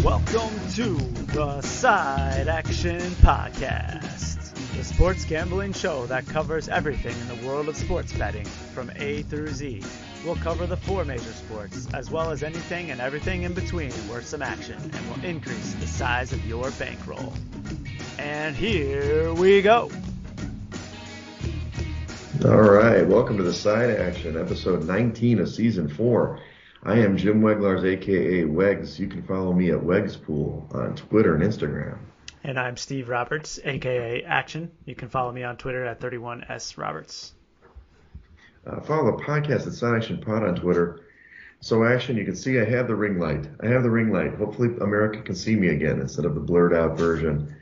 Welcome to the Side Action Podcast, the sports gambling show that covers everything in the world of sports betting from A through Z. We'll cover the four major sports, as well as anything and everything in between worth some action, and will increase the size of your bankroll. And here we go. All right, welcome to the Side Action, episode 19 of season 4. I am Jim Weglars, aka Wegs. You can follow me at Wegspool on Twitter and Instagram. And I'm Steve Roberts, aka Action. You can follow me on Twitter at 31sroberts. Follow the podcast at Side Action Pod on Twitter. So Action, you can see I have the ring light. Hopefully America can see me again instead of the blurred out version.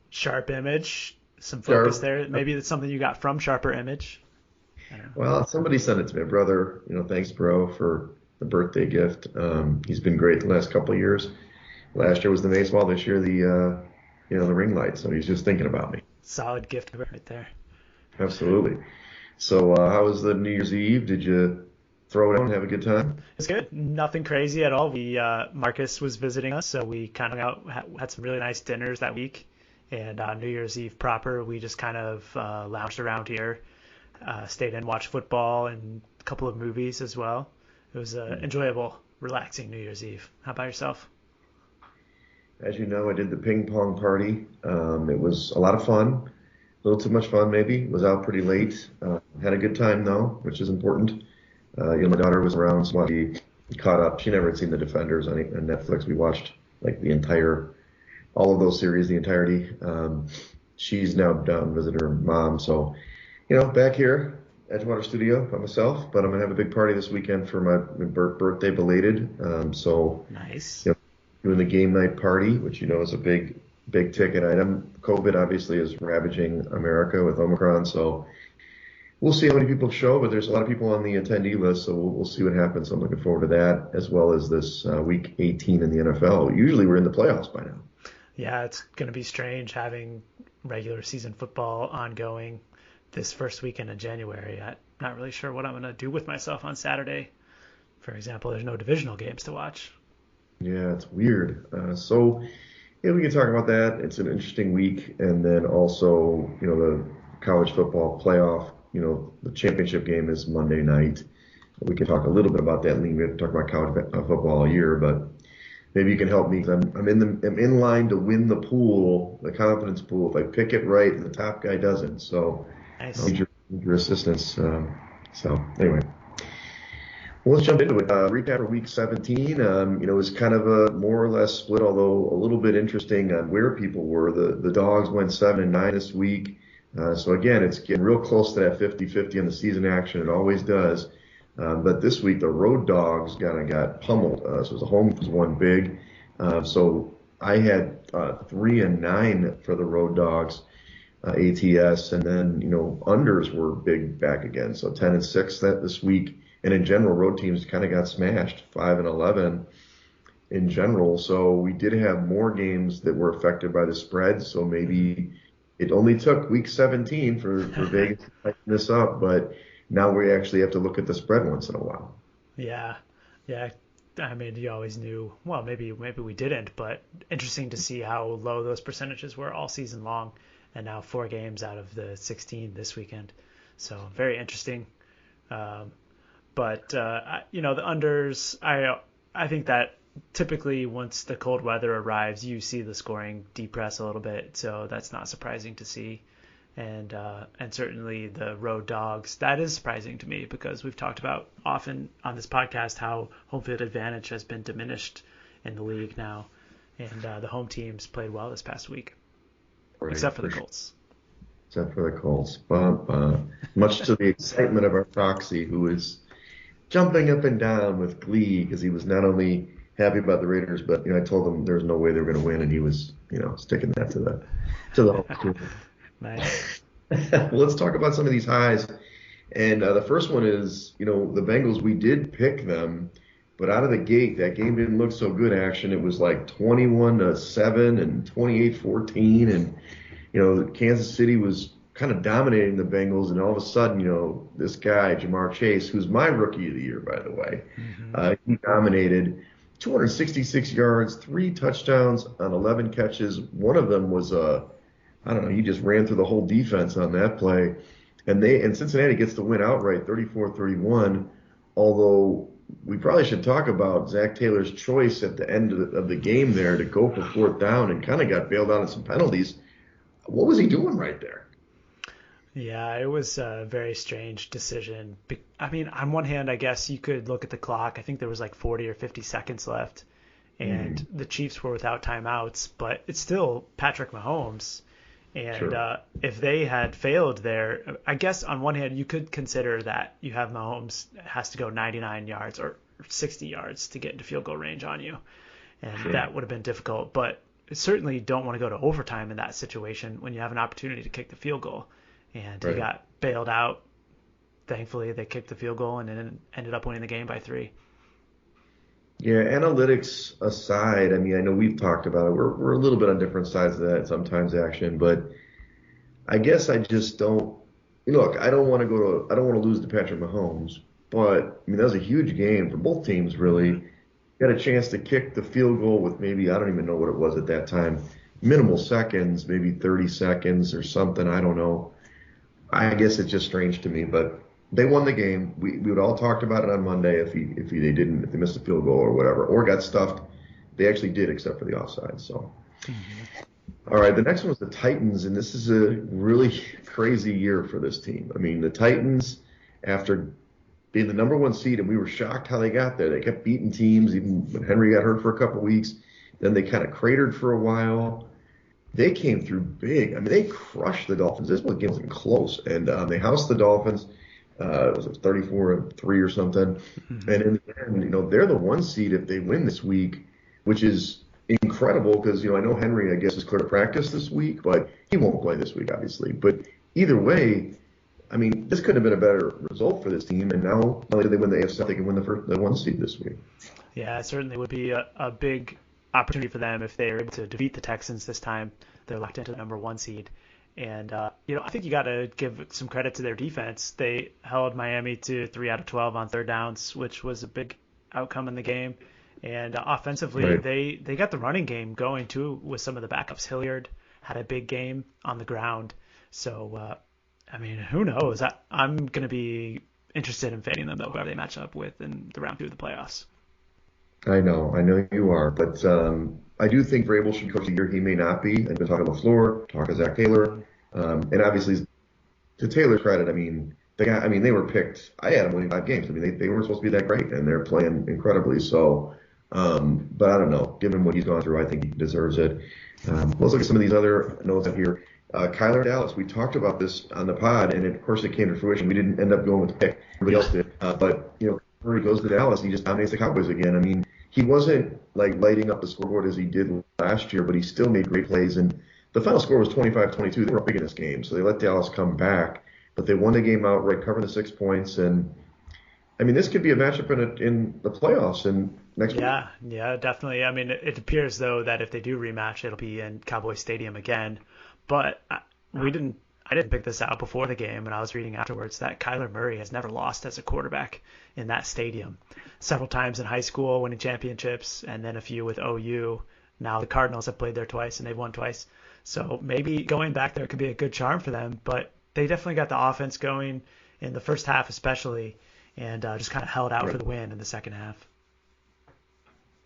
Sharp image. Some focus there. Maybe it's something you got from Sharper Image. Well, somebody sent it to me, brother. Thanks, bro, for the birthday gift. He's been great the last couple of years. Last year was the mace ball. This year the ring light. So he's just thinking about me. Solid gift right there. Absolutely. So how was the New Year's Eve? Did you throw it out and have a good time? It's good. Nothing crazy at all. Marcus was visiting us, so we kind of had some really nice dinners that week. And on New Year's Eve proper, we just kind of lounged around here. Stayed in, watched football and a couple of movies as well. It was an enjoyable, relaxing New Year's Eve. How about yourself? As you know, I did the ping pong party. It was a lot of fun. A little too much fun, maybe. Was out pretty late. Had a good time, though, which is important. My daughter was around, so she caught up. She never had seen The Defenders on Netflix. We watched all of those series, the entirety. She's now down visiting her mom, so back here, Edgewater Studio by myself, but I'm going to have a big party this weekend for my birthday belated. Nice. Doing the game night party, which is a big ticket item. COVID obviously is ravaging America with Omicron, so we'll see how many people show, but there's a lot of people on the attendee list, so we'll see what happens. So I'm looking forward to that, as well as this week 18 in the NFL. Usually we're in the playoffs by now. Yeah, it's going to be strange having regular season football ongoing this first weekend in January. I'm not really sure what I'm going to do with myself on Saturday. For example, there's no divisional games to watch. Yeah, it's weird. We can talk about that. It's an interesting week. And then also, the college football playoff, the championship game is Monday night. We can talk a little bit about that. We have to talk about college football all year, but maybe you can help me. I'm in line to win the pool, the confidence pool, if I pick it right and the top guy doesn't. So nice. I need your assistance. Anyway, well, let's jump into it. Recap for week 17. It was kind of a more or less split, although a little bit interesting on where people were. The dogs went 7-9 this week. So again, it's getting real close to that 50-50 in the season action. It always does. But this week, the road dogs got pummeled. So the home was one big. So I had 3-9 for the road dogs, ATS, and then unders were big back again. So 10-6 this week, and in general, road teams kind of got smashed, 5-11 in general. So we did have more games that were affected by the spread. So maybe it only took week 17 for Vegas to tighten this up, but now we actually have to look at the spread once in a while. Yeah. I mean, you always knew. Well, maybe we didn't, but interesting to see how low those percentages were all season long, and now 4 games out of the 16 this weekend. So very interesting. But the unders, I think that typically once the cold weather arrives, you see the scoring depress a little bit. So that's not surprising to see. And certainly the road dogs, that is surprising to me because we've talked about often on this podcast how home field advantage has been diminished in the league now. And the home teams played well this past week, right, except for the Colts. Except for the Colts. Much to the excitement of our proxy, who is jumping up and down with glee because he was not only happy about the Raiders, but I told him there was no way they were going to win, and he was sticking that to the home team. Nice. Let's talk about some of these highs. And the first one is, the Bengals, we did pick them, but out of the gate, that game didn't look so good, Action. It was like 21-7 and 28-14. And, Kansas City was kind of dominating the Bengals. And all of a sudden, this guy, Jamar Chase, who's my rookie of the year, by the way, he dominated. 266 yards, 3 touchdowns on 11 catches. One of them was I don't know, he just ran through the whole defense on that play. And Cincinnati gets the win outright, 34-31. Although we probably should talk about Zach Taylor's choice at the end of the game there to go for fourth down and kind of got bailed out of some penalties. What was he doing right there? Yeah, it was a very strange decision. I mean, on one hand, I guess you could look at the clock. I think there was like 40 or 50 seconds left, and the Chiefs were without timeouts, but it's still Patrick Mahomes. And Sure. if they had failed there, I guess on one hand, you could consider that you have Mahomes has to go 99 yards or 60 yards to get into field goal range on you. And Sure. that would have been difficult. But certainly don't want to go to overtime in that situation when you have an opportunity to kick the field goal. And he Right. got bailed out. Thankfully, they kicked the field goal and then ended up winning the game by 3. Yeah, analytics aside, I mean, I know we've talked about it. We're a little bit on different sides of that sometimes, action, but I guess I just don't. Look, I don't want to lose to Patrick Mahomes, but I mean that was a huge game for both teams. Mm-hmm. Really, got a chance to kick the field goal with maybe I don't even know what it was at that time, minimal seconds, maybe 30 seconds or something. I don't know. I guess it's just strange to me, but they won the game. We would all talked about it on Monday if they missed a field goal or whatever or got stuffed. They actually did, except for the offside. So. All right, the next one was the Titans, and this is a really crazy year for this team. I mean, the Titans, after being the number one seed, and we were shocked how they got there. They kept beating teams, even when Henry got hurt for a couple of weeks. Then they kind of cratered for a while. They came through big. I mean, they crushed the Dolphins. This game wasn't close, and they housed the Dolphins. It was 34-3 or something. Mm-hmm. And in the end, they're the one seed if they win this week, which is incredible because, I know Henry, I guess, is clear to practice this week, but he won't play this week, obviously. But either way, I mean, this couldn't have been a better result for this team. And now, not only do they win the AFC, they can win the one seed this week. Yeah, it certainly would be a big opportunity for them if they are able to defeat the Texans this time. They're locked into the number 1 seed. And, I think you got to give some credit to their defense. They held Miami to 3 out of 12 on third downs, which was a big outcome in the game. And offensively, Right. they got the running game going, too, with some of the backups. Hilliard had a big game on the ground. So, I mean, who knows? I'm going to be interested in fading them, though, whoever they match up with in the round 2 of the playoffs. I know you are, but I do think Vrabel should coach the year. He may not be. I've been talking to LaFleur, talking to Zach Taylor, and obviously, to Taylor's credit, I mean, they were picked. I had them winning 5 games. I mean, they weren't supposed to be that great, and they're playing incredibly. So, but I don't know. Given what he's gone through, I think he deserves it. Let's look at some of these other notes up here. Kyler Dallas, we talked about this on the pod, and of course it came to fruition. We didn't end up going with the pick. Everybody else did. But, where he goes to Dallas, he just dominates the Cowboys again. I mean, he wasn't like lighting up the scoreboard as he did last year, but he still made great plays. And the final score was 25-22. They were up big in this game, so they let Dallas come back. But they won the game outright, covering the 6 points. And, I mean, this could be a matchup in the playoffs and next week. Yeah, definitely. I mean, it appears, though, that if they do rematch, it'll be in Cowboy Stadium again. But I didn't pick this out before the game, and I was reading afterwards that Kyler Murray has never lost as a quarterback in that stadium. Several times in high school, winning championships, and then a few with OU. Now the Cardinals have played there twice, and they've won twice. So maybe going back there could be a good charm for them. But they definitely got the offense going in the first half especially, and just kind of held out for the win in the second half.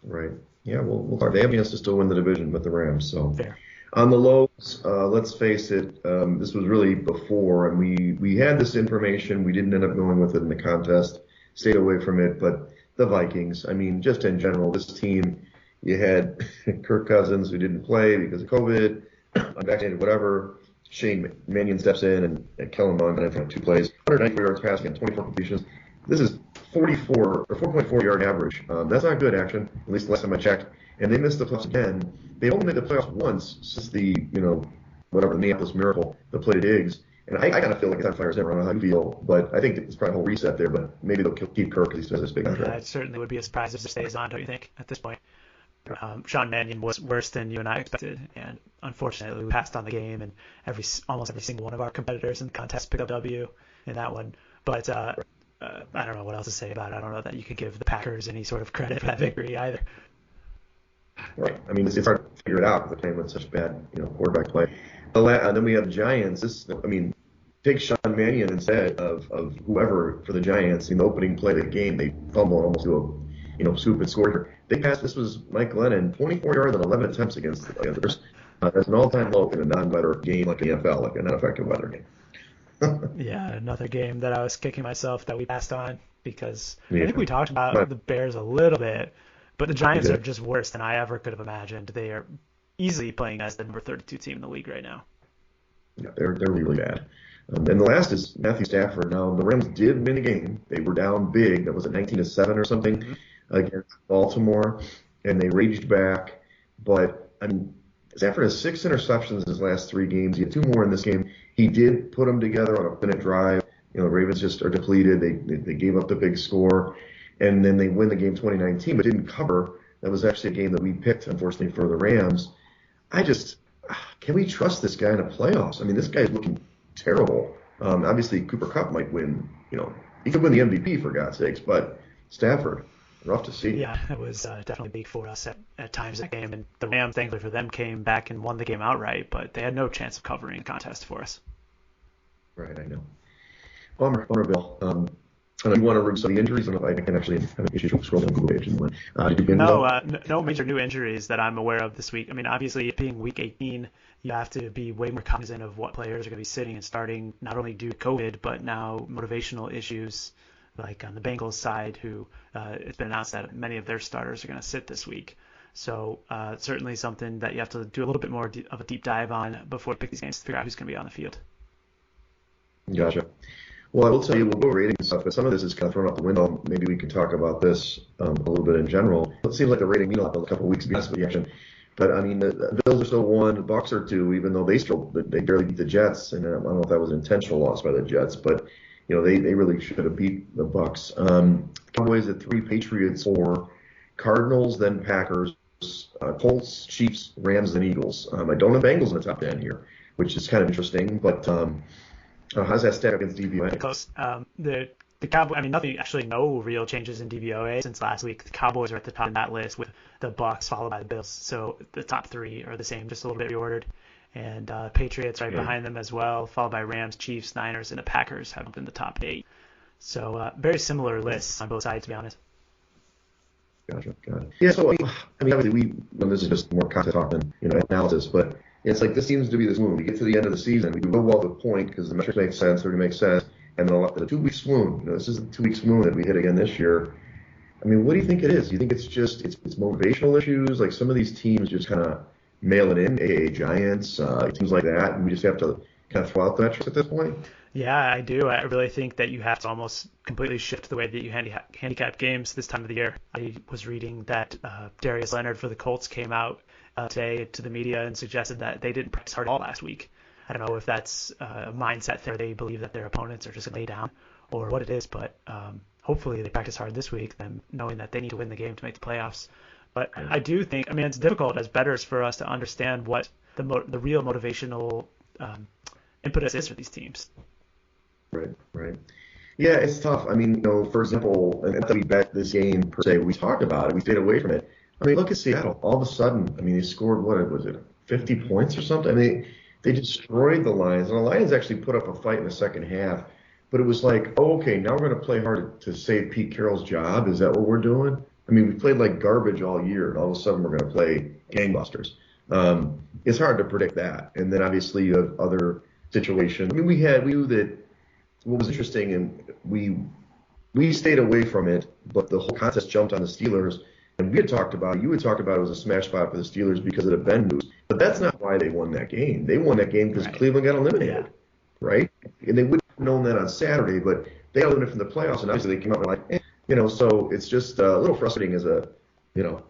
Right. Yeah, well, they have a chance to still win the division with the Rams. So. Fair. On the lows, let's face it, this was really before, and we had this information. We didn't end up going with it in the contest, stayed away from it. But the Vikings, I mean, just in general, this team, you had Kirk Cousins, who didn't play because of COVID, unvaccinated, whatever. Shane Mannion steps in, and Kellen Mond had 2 plays, 194 yards passing and 24 completions. This is 4.4 yard average. That's not good action, at least the last time I checked. And they missed the playoffs again. They only made the playoffs once since the Minneapolis Miracle, the play to Diggs. And I kind of feel like it's on fire. I don't know how you feel, but I think it's probably a whole reset there. But maybe they'll keep Kirk because he still has this big contract. Yeah, it certainly would be a surprise if it stays on, don't you think, at this point? Sean Mannion was worse than you and I expected, and unfortunately we passed on the game, and almost every single one of our competitors in the contest picked up W in that one. But I don't know what else to say about it. I don't know that you could give the Packers any sort of credit for that victory either. Right. I mean, it's hard to figure it out because they're playing with such bad, quarterback play. And then we have the Giants. Take Sean Mannion instead of whoever for the Giants in the opening play of the game. They fumbled almost to a stupid score here. They passed. This was Mike Glennon, 24 yards on 11 attempts against the Panthers. That's an all-time low in a non-weather game like the NFL, like a non-effective weather game. Yeah, another game that I was kicking myself that we passed on because Yeah. I think we talked about the Bears a little bit, but the Giants are just worse than I ever could have imagined. They are easily playing as the number 32 team in the league right now. Yeah, they're really bad. And the last is Matthew Stafford. Now, the Rams did win a game. They were down big. That was at 19-7 or something against Baltimore, and they raged back. But, Stafford has 6 interceptions in his last 3 games. He had 2 more in this game. He did put them together on a minute drive. The Ravens just are depleted. They gave up the big score, and then they win the game 2019, but didn't cover. That was actually a game that we picked, unfortunately, for the Rams. Can we trust this guy in the playoffs? This guy is looking terrible. Obviously, Cooper Kupp might win. He could win the MVP for God's sakes, but Stafford, rough to see. Yeah, it was definitely big for us at times that game. And the Rams, thankfully for them, came back and won the game outright, but they had no chance of covering the contest for us. Right, I know. Bummer, Bill. I know you want to review some of the injuries. I don't know if I can actually have an issue scrolling on Google page. No major new injuries that I'm aware of this week. Obviously, being week 18, you have to be way more cognizant of what players are going to be sitting and starting, not only due to COVID, but now motivational issues, like on the Bengals side, who it's been announced that many of their starters are going to sit this week. So certainly something that you have to do a little bit more of a deep dive on before you pick these games to figure out who's going to be on the field. Gotcha. Well, I will tell you, we'll go rating stuff, but some of this is kind of thrown out the window. Maybe we can talk about this a little bit in general. It seems like the rating, a couple of weeks behind the action. But, the Bills are still 1, the Bucs are 2, even though they barely beat the Jets. And I don't know if that was an intentional loss by the Jets, but, they really should have beat the Bucs. Cowboys at 3, Patriots 4, Cardinals, then Packers, Colts, Chiefs, Rams, and Eagles. I don't have Bengals in the top 10 here, which is kind of interesting, but how's that stack against DVOA? Close. The Cowboys, no real changes in DVOA since last week. The Cowboys are at the top of that list with the Bucs followed by the Bills. So the top 3 are the same, just a little bit reordered. And Patriots right behind them as well, followed by Rams, Chiefs, Niners, and the Packers have been the top 8. So very similar lists on both sides, to be honest. Gotcha. Yeah, so obviously this is just more content talk than analysis, but it's like this seems to be this swoon. We get to the end of the season, we do go well to the point because the metrics make sense, everything makes sense, and then the 2-week swoon. This is the 2-week swoon that we hit again this year. What do you think it is? Do you think it's just it's motivational issues? Like some of these teams just kind of mail it in, aka Giants, teams like that, and we just have to kind of throw out the metrics at this point? Yeah, I do. I really think that you have to almost completely shift the way that you handicap games this time of the year. I was reading that Darius Leonard for the Colts came out today to the media and suggested that they didn't practice hard at all last week. I don't know if that's a mindset there. They believe that their opponents are just going to lay down or what it is, but hopefully they practice hard this week, then knowing that they need to win the game to make the playoffs. But I do think, it's difficult as bettors for us to understand what the real motivational impetus is for these teams. Right. Yeah, it's tough. For example, and not that we bet this game per se, we talked about it, we stayed away from it. Look at Seattle. All of a sudden, they scored, what was it, 50 points or something? They destroyed the Lions. And the Lions actually put up a fight in the second half. But it was like, okay, now we're going to play hard to save Pete Carroll's job. Is that what we're doing? We played like garbage all year, and all of a sudden we're going to play gangbusters. It's hard to predict that. And then obviously you have other situations. We knew that what was interesting, and we stayed away from it, but the whole contest jumped on the Steelers. And you had talked about it was a smash spot for the Steelers because of the Ben news. But that's not why they won that game. They won that game because Cleveland got eliminated, right? And they wouldn't have known that on Saturday, but they got eliminated from the playoffs, and obviously they came out like, so it's just a little frustrating as a,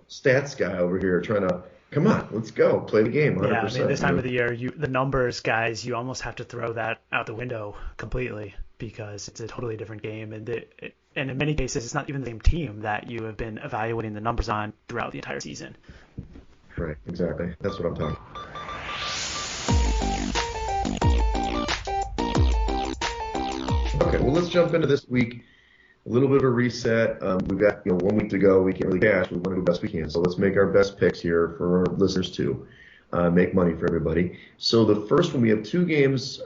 stats guy over here trying to, come on, let's go, play the game 100%. Yeah, this time of the year, the numbers, guys, you almost have to throw that out the window completely because it's a totally different game, and in many cases, it's not even the same team that you have been evaluating the numbers on throughout the entire season. Right, exactly. That's what I'm talking about. Okay, well, let's jump into this week. a little bit of a reset. We've got 1 week to go. We can't really cash. We want to do the best we can. So let's make our best picks here for our listeners too. Make money for everybody. So the first one, we have 2 games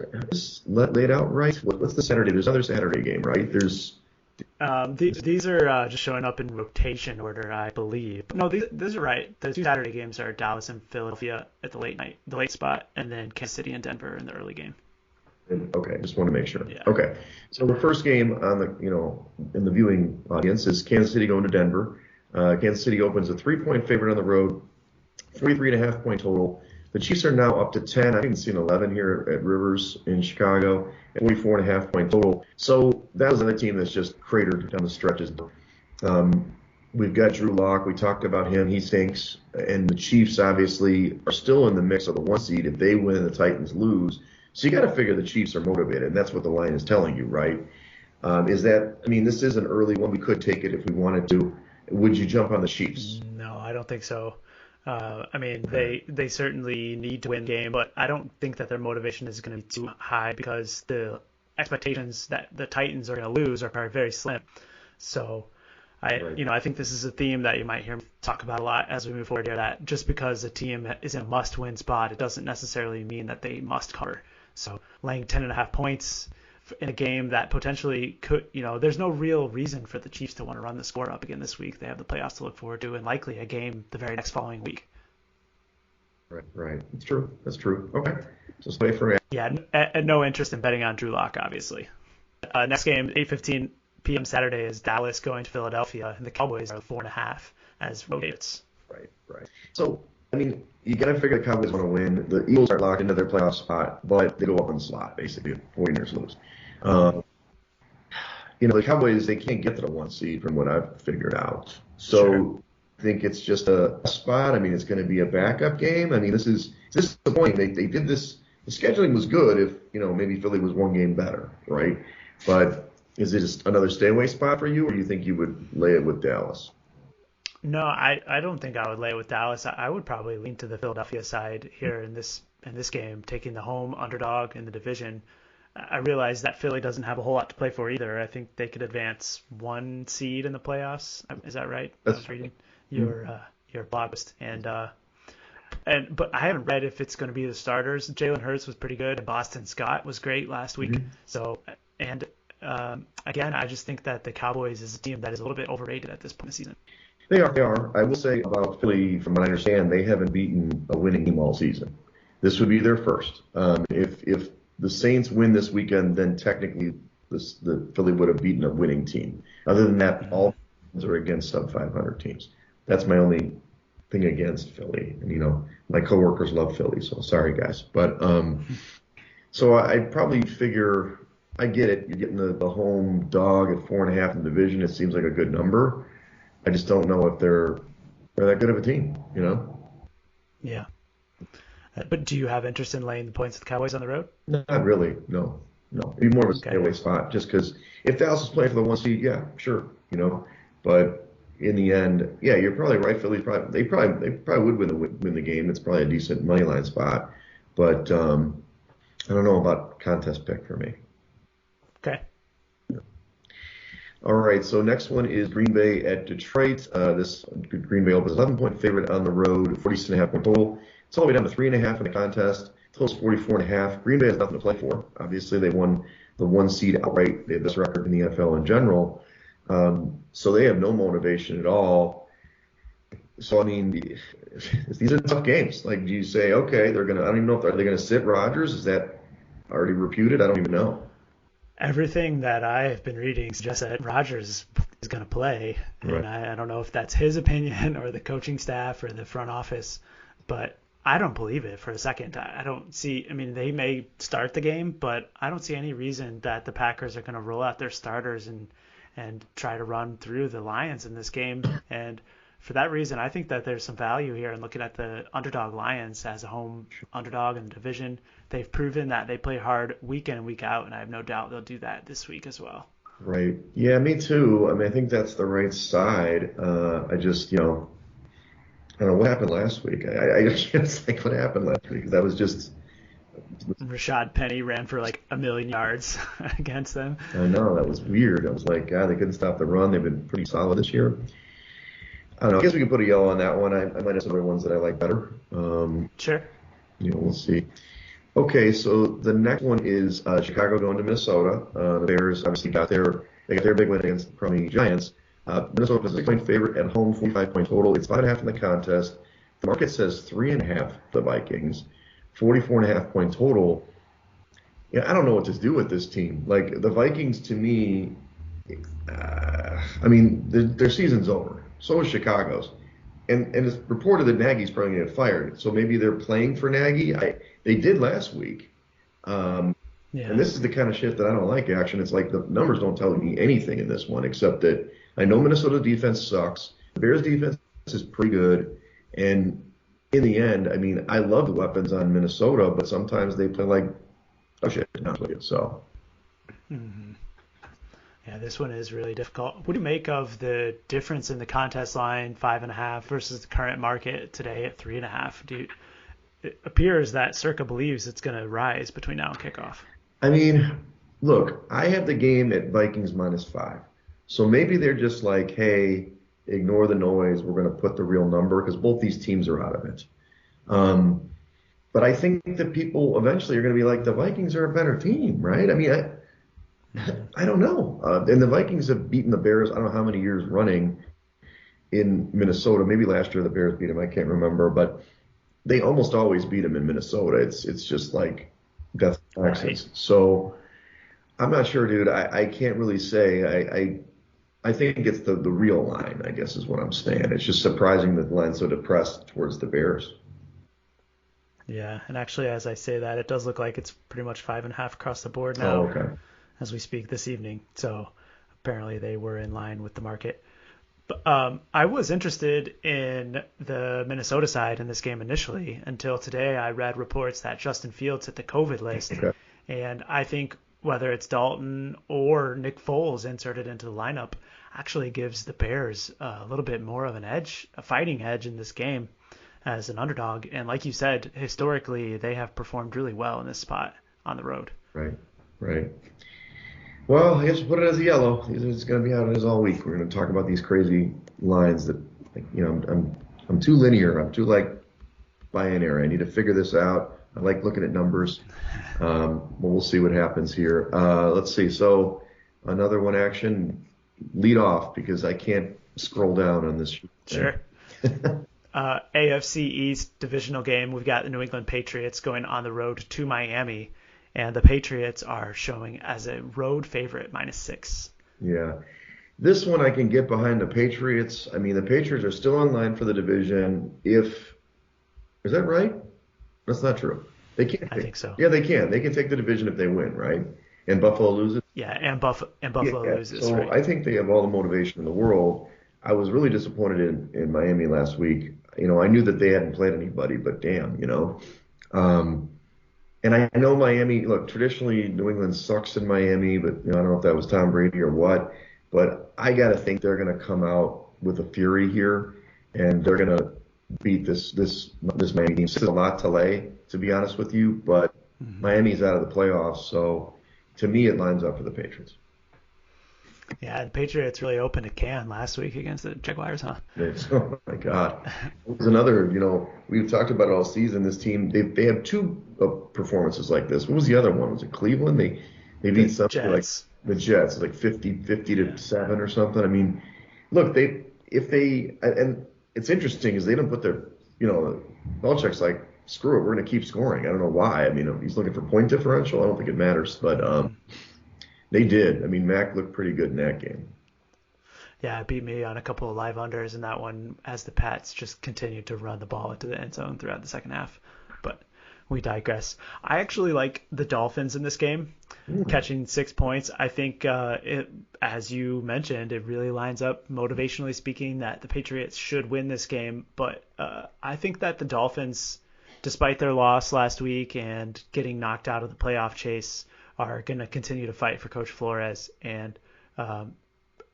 laid out right. What's the Saturday? There's another Saturday game, right? These are just showing up in rotation order, I believe. No, these are right. The 2 Saturday games are Dallas and Philadelphia at the late spot, and then Kansas City and Denver in the early game. Okay, just want to make sure. Yeah. Okay, so the first game on the in the viewing audience is Kansas City going to Denver. Kansas City opens a 3-point favorite on the road, 43.5 point total. The Chiefs are now up to 10. I think it's 11 here at Rivers in Chicago, at 44.5 point total. So that was another team that's just cratered down the stretches. We've got Drew Lock. We talked about him. He stinks. And the Chiefs obviously are still in the mix of the 1 seed. If they win, the Titans lose. So you got to figure the Chiefs are motivated, and that's what the line is telling you, right? This is an early one. We could take it if we wanted to. Would you jump on the Chiefs? No, I don't think so. They certainly need to win the game, but I don't think that their motivation is going to be too high because the expectations that the Titans are going to lose are very slim. So I think this is a theme that you might hear me talk about a lot as we move forward here, that just because a team is in a must-win spot, it doesn't necessarily mean that they must cover. So laying 10.5 points in a game that potentially could, there's no real reason for the Chiefs to want to run the score up again this week. They have the playoffs to look forward to and likely a game the very next following week. Right. That's true. Okay. Just wait for it. Yeah, and no interest in betting on Drew Lock, obviously. Next game, 8:15 p.m. Saturday, is Dallas going to Philadelphia, and the Cowboys are 4.5 as road favorites. Right. So, you got to figure the Cowboys want to win. The Eagles are locked into their playoff spot, but they go up in the slot, basically. 49ers lose. The Cowboys, they can't get to the 1 seed from what I've figured out. So sure. I think it's just a spot. It's going to be a backup game. This is the point. They did this. The scheduling was good if, maybe Philly was 1 game better, right? But is it just another stay away spot for you, or do you think you would lay it with Dallas? No, I don't think I would lay it with Dallas. I would probably lean to the Philadelphia side here in this game, taking the home underdog in the division. I realize that Philly doesn't have a whole lot to play for either. I think they could advance 1 seed in the playoffs. Is that right? That's I was reading your blog post, but I haven't read if it's going to be the starters. Jalen Hurts was pretty good, and Boston Scott was great last week. Mm-hmm. So again, I just think that the Cowboys is a team that is a little bit overrated at this point in the season. They are. I will say about Philly, from what I understand, they haven't beaten a winning team all season. This would be their first. If the Saints win this weekend, then technically the Philly would have beaten a winning team. Other than that, all teams are against sub-500 teams. That's my only thing against Philly. And, my coworkers love Philly, so sorry, guys. But so I probably figure I get it. You're getting the home dog at 4.5 in the division. It seems like a good number. I just don't know if they're that good of a team, Yeah. But do you have interest in laying the points with the Cowboys on the road? Not really. No. It'd be more of a stay away spot, just because if Dallas is playing for the 1 seed, yeah, sure, But in the end, yeah, you're probably right. Philly they probably would win the game. It's probably a decent money line spot, but I don't know about contest pick for me. Okay. All right, so next one is Green Bay at Detroit. This Green Bay opens 11-point favorite on the road, 46.5 point total. It's all the way down to 3.5 in the contest. Total's 44.5. Green Bay has nothing to play for. Obviously, they won the 1 seed outright. They have this record in the NFL in general. So they have no motivation at all. So, these are tough games. Like, do you say, okay, I don't even know are they going to sit Rodgers? Is that already reputed? I don't even know. Everything that I have been reading suggests that Rodgers is going to play. Right. And I don't know if that's his opinion or the coaching staff or the front office, but I don't believe it for a second. I don't see – they may start the game, but I don't see any reason that the Packers are going to roll out their starters and try to run through the Lions in this game. And for that reason, I think that there's some value here in looking at the underdog Lions as a home underdog in the division. They've proven that they play hard week in and week out, and I have no doubt they'll do that this week as well. Right. Yeah, me too. I think that's the right side. I just, I don't know what happened last week. I just can't think what happened last week. That was just Rashad Penny ran for like 1,000,000 yards against them. I know that was weird. I was like, God, they couldn't stop the run. They've been pretty solid this year. I don't know. I guess we can put a yellow on that one. I might have some other ones that I like better. Sure. We'll see. Okay, so the next one is Chicago going to Minnesota. The Bears obviously got their big win against the crummy Giants. Minnesota is a 6-point favorite at home, 45-point total. It's 5.5 in the contest. The market says 3.5 the Vikings, 44.5-point total. Yeah, I don't know what to do with this team. Like the Vikings, to me, their season's over. So is Chicago's, and it's reported that Nagy's probably going to get fired. So maybe they're playing for Nagy. They did last week. And this is the kind of shit that I don't like, action. It's like the numbers don't tell me anything in this one, except that I know Minnesota defense sucks. The Bears defense is pretty good. And in the end, I love the weapons on Minnesota, but sometimes they play like, oh shit, not with you. So. Mm-hmm. Yeah, this one is really difficult. What do you make of the difference in the contest line, 5.5 versus the current market today at 3.5? It appears that Circa believes it's going to rise between now and kickoff. Look, I have the game at Vikings -5. So maybe they're just like, hey, ignore the noise. We're going to put the real number because both these teams are out of it. But I think that people eventually are going to be like, the Vikings are a better team, right? I don't know. And the Vikings have beaten the Bears, I don't know how many years running in Minnesota. Maybe last year the Bears beat them. I can't remember. But they almost always beat them in Minnesota. It's just like death taxes. Right. So I'm not sure, dude. I can't really say. I think it's the real line, I guess, is what I'm saying. It's just surprising that the line's so depressed towards the Bears. Yeah, and actually, as I say that, it does look like it's pretty much 5.5 across the board now. Oh, okay. As we speak this evening. So apparently they were in line with the market. But I was interested in the Minnesota side in this game initially until today. I read reports that Justin Fields hit the COVID list. Okay. And I think whether it's Dalton or Nick Foles inserted into the lineup actually gives the Bears a little bit more of an edge, a fighting edge in this game as an underdog. And like you said, historically, they have performed really well in this spot on the road. Right. Well, I guess we'll put it as a yellow. It's going to be out as all week. We're going to talk about these crazy lines that, I'm too linear. I'm too binary. I need to figure this out. I like looking at numbers. We'll see what happens here. Let's see. So another one action, lead off because I can't scroll down on this. Sure. AFC East divisional game. We've got the New England Patriots going on the road to Miami. And the Patriots are showing as a road favorite -6. Yeah. This one I can get behind the Patriots. The Patriots are still on line for the division. Is that right? That's not true. They can't. I think so. Yeah, they can. They can take the division if they win, right? And Buffalo loses. Yeah, and Buffalo loses. So right? I think they have all the motivation in the world. I was really disappointed in Miami last week. I knew that they hadn't played anybody, but damn, And I know Miami, look, traditionally New England sucks in Miami, but I don't know if that was Tom Brady or what. But I got to think they're going to come out with a fury here, and they're going to beat this Miami team. It's a lot to lay, to be honest with you, but Miami's out of the playoffs, so to me it lines up for the Patriots. Yeah, the Patriots really opened a can last week against the Jaguars, huh? Oh my God. It was another, we've talked about it all season. This team, they have two performances like this. What was the other one? Was it Cleveland? They beat something like the Jets, like 50-7 or something. Look, and it's interesting is they don't put their, Belichick's like, screw it, we're going to keep scoring. I don't know why. He's looking for point differential. I don't think it matters, but they did. Mac looked pretty good in that game. Yeah, it beat me on a couple of live unders in that one as the Pats just continued to run the ball into the end zone throughout the second half. But we digress. I actually like the Dolphins in this game, catching 6 points. I think, as you mentioned, it really lines up, motivationally speaking, that the Patriots should win this game. But I think that the Dolphins, despite their loss last week and getting knocked out of the playoff chase, are going to continue to fight for Coach Flores. And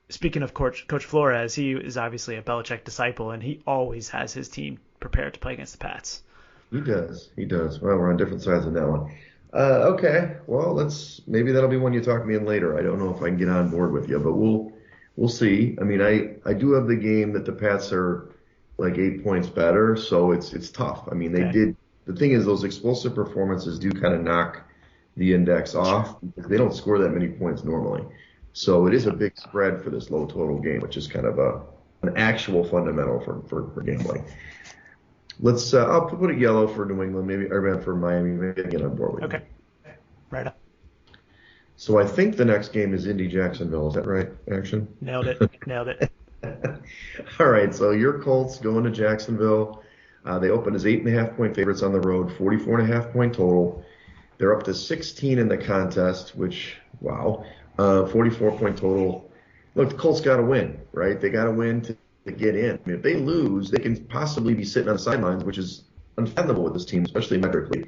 speaking of Coach Flores, he is obviously a Belichick disciple, and he always has his team prepared to play against the Pats. He does. He does. Well, we're on different sides on that one. Okay. Well, maybe that'll be one you talk me in later. I don't know if I can get on board with you, but we'll see. I mean, I do have the game that the Pats are like 8 points better, so it's tough. I mean, they Okay. did. The thing is, those explosive performances do kind of knock the index Sure. off because they don't score that many points normally. So it is a Yeah. big spread for this low total game, which is kind of an actual fundamental for gambling. I'll put it yellow for New England, maybe, or for Miami. Maybe I get on board with you. Okay. Right up. So I think the next game is Indy Jacksonville. Is that right? Action. Nailed it. Nailed it. All right. So your Colts going to Jacksonville. They open as 8.5 point favorites on the road, 44.5 point total. They're up to 16 in the contest, which wow, 44 point total. Look, the Colts got to win, right? They got to win to get in. I mean, if they lose, they can possibly be sitting on the sidelines, which is unfathomable with this team, especially metrically.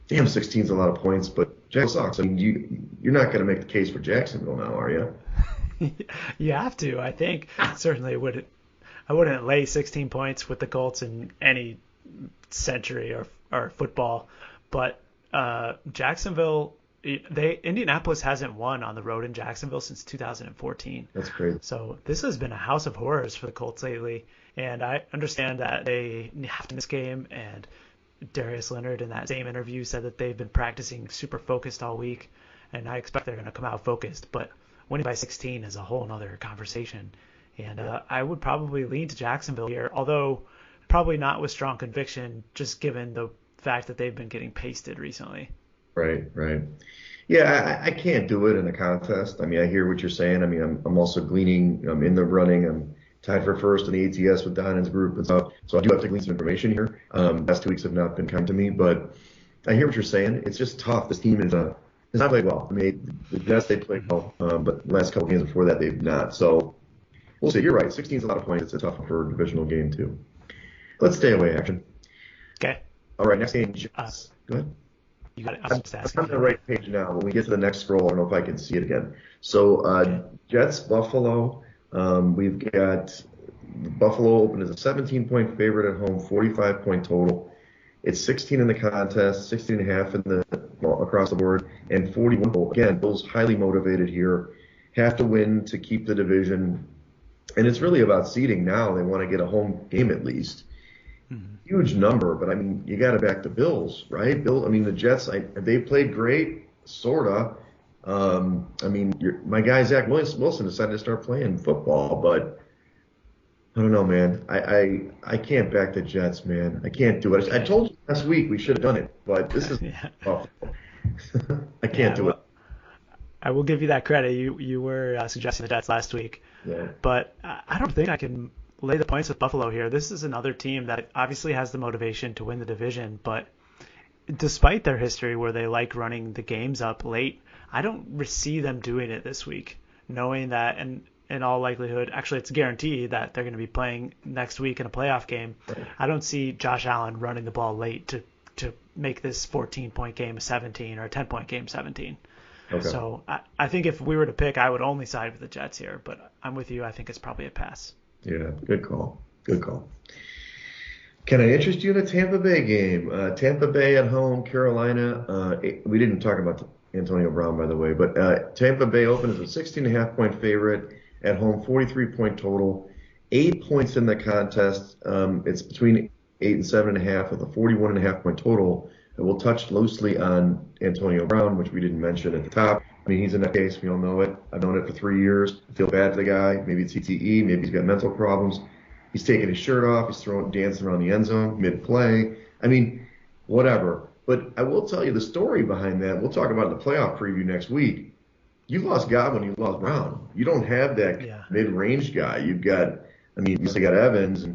Damn, 16 is a lot of points, but Jacksonville sucks. I mean, you're not going to make the case for Jacksonville now, are you? You have to, I think. Certainly would. I wouldn't lay 16 points with the Colts in any century or football, but Jacksonville, Indianapolis hasn't won on the road in Jacksonville since 2014. That's crazy. So this has been a house of horrors for the Colts lately, and I understand that they have to miss game. And Darius Leonard in that same interview said that they've been practicing super focused all week, and I expect they're going to come out focused. But winning by 16 is a whole nother conversation. And I would probably lean to Jacksonville here, although probably not with strong conviction, just given the fact that they've been getting pasted recently. Right, right. Yeah, I can't do it in a contest. I mean, I hear what you're saying. I mean, I'm also gleaning. I'm in the running. I'm tied for first in the ATS with Donovan's group and stuff. So I do have to glean some information here. Last 2 weeks have not been kind to me, but I hear what you're saying. It's just tough. This team has not played well. I mean, the best they played well, but the last couple games before that they've not. So we'll see. You're right. 16 is a lot of points. It's a tough one for a divisional game too. Let's stay away. Action. Okay. All right. Next game. Uh, Go ahead. you got it. I'm, I'm just I'm asking on the you. right page now. When we get to the next scroll, I don't know if I can see it again. So Okay. Jets, Buffalo. We've got Buffalo open as a 17-point favorite at home, 45-point total. It's 16 in the contest, 16 and a half in the across the board, and 41 goal. Again, Bills highly motivated here. Have to win to keep the division. And it's really about seeding now. They want to get a home game at least. Mhm. Huge number, but I mean, you got to back the Bills, right? I mean, the Jets, they played great, sorta. I mean, my guy Zach Wilson decided to start playing football, but I don't know, man. I can't back the Jets, man. I can't do it. I Okay. told you last week we should have done it, but this is Yeah. tough. I can't Yeah. do it. Well, I will give you that credit. You were suggesting the Jets last week, Yeah. but I don't think I can lay the points with Buffalo here. This is another team that obviously has the motivation to win the division, but despite their history where they like running the games up late, I don't see them doing it this week, knowing that, and in all likelihood, actually it's guaranteed that they're going to be playing next week in a playoff game. Right. I don't see Josh Allen running the ball late to make this 14-point game a 17 or a 10-point game 17. Okay. So I think if we were to pick, I would only side with the Jets here, but I'm with you. I think it's probably a pass. Yeah. Good call. Good call. Can I interest you in a Tampa Bay game? Tampa Bay at home, Carolina. We didn't talk about Antonio Brown, by the way, but Tampa Bay opens as a 16.5 point favorite at home, 43-point total, 8 points in the contest. It's between 8 and 7.5 with a 41.5 point total. And we'll touch loosely on Antonio Brown, which we didn't mention at the top. I mean, he's in that case. We all know it. I've known it for 3 years. I feel bad for the guy. Maybe it's CTE. Maybe he's got mental problems. He's taking his shirt off. He's dancing around the end zone mid-play. I mean, whatever. But I will tell you the story behind that. We'll talk about it in the playoff preview next week. You lost Godwin, you lost Brown. You don't have that Yeah. mid-range guy. You've got, I mean, you still got Evans,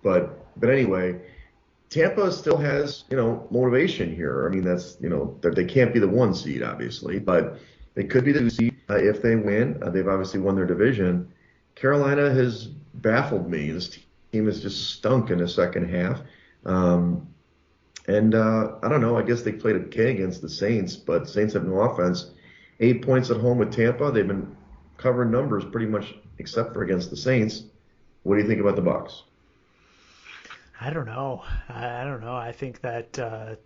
but anyway, Tampa still has, motivation here. I mean, that's, they can't be the 1 seed, obviously, but they could be the 2 seed if they win. They've obviously won their division. Carolina has baffled me. This team has just stunk in the second half. And I don't know. I guess they played okay against the Saints, but Saints have no offense. 8 points at home with Tampa. They've been covering numbers pretty much except for against the Saints. What do you think about the Bucs? I don't know. I don't know. I think that